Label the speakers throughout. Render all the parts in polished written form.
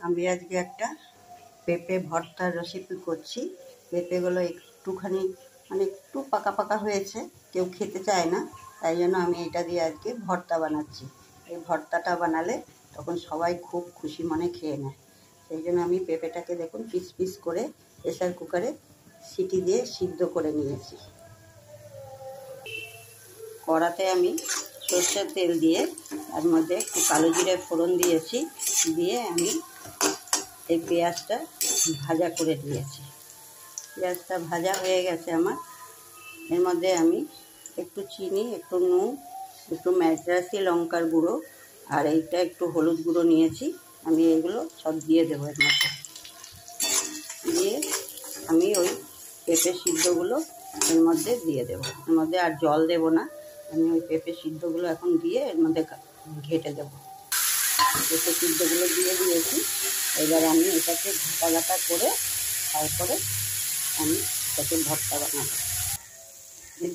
Speaker 1: আমি আজকে একটা পেঁপে ভর্তার রেসিপি করছি। পেঁপেগুলো একটুখানি একটু পাকা পাকা হয়েছে, কেউ খেতে চায় না, তাই জন্য আমি এটা দিয়ে আজকে ভর্তা বানাচ্ছি। এই ভর্তাটা বানালে তখন সবাই খুব খুশি মনে খেয়ে নেয়। সেই জন্য আমি পেঁপেটাকে দেখুন পিস পিস করে প্রেসার কুকারে সিটি দিয়ে সিদ্ধ করে নিয়েছি। কড়াতে আমি সর্ষের তেল দিয়ে তার মধ্যে একটু কালো জিরে ফোড়ন দিয়েছি, দিয়ে আমি এই পেঁয়াজটা ভাজা করে দিয়েছি। পেঁয়াজটা ভাজা হয়ে গেছে আমার। এর মধ্যে আমি একটু চিনি, একটু নুন, একটু ম্যাড্রাসি লঙ্কার গুঁড়ো আর এইটা একটু হলুদ গুঁড়ো নিয়েছি। আমি এগুলো সব দিয়ে দেবো এর মধ্যে। দিয়ে আমি ওই পেঁপে সিদ্ধগুলো এর মধ্যে দিয়ে দেবো। এর মধ্যে আর জল দেব না, আমি ওই পেঁপে সিদ্ধগুলো এখন দিয়ে এর মধ্যে ঘেটে দেবো। পেঁপে সিদ্ধগুলো দিয়ে দিয়েছি। এবার আমি এটাকে ঘাটা ঘাটা করে তারপরে আমি এটাকে ভর্তা বানাবো।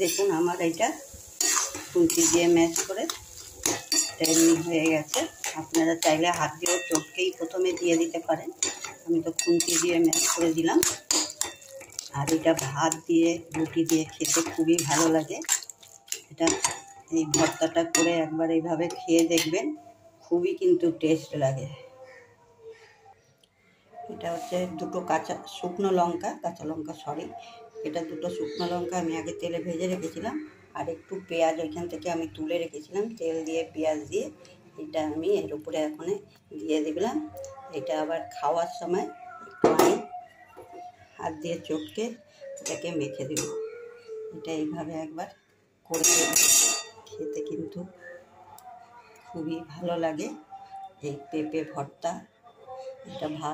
Speaker 1: দেখুন আমার এটা খুন্তি দিয়ে ম্যাশ করে এমনি হয়ে গেছে। আপনারা চাইলে হাত দিয়েও চটকেই প্রথমে দিয়ে দিতে পারেন, আমি তো খুন্তি দিয়ে ম্যাশ করে দিলাম। আর এটা ভাত দিয়ে রুটি দিয়ে খেতে খুবই ভালো লাগে। এটা এই ভর্তাটা করে একবার এইভাবে খেয়ে দেখবেন, খুবই কিন্তু টেস্ট লাগে। এটা হচ্ছে দুটো কাঁচা লঙ্কা সরি, এটা দুটো শুকনো লঙ্কা আমি আগে তেলে ভেজে রেখেছিলাম। আর একটু পেঁয়াজ ওইখান থেকে আমি তুলে রেখেছিলাম, তেল দিয়ে পেঁয়াজ দিয়ে এটা আমি এর উপরে এখন দিয়ে দিলাম। এটা আবার খাওয়ার সময় একটু আমি হাত দিয়ে চটকে এটাকে মেখে দেব। এটা এইভাবে একবার করে খেতে কিন্তু খুবই ভালো লাগে এই পেঁপে ভর্তা। এটা ভাত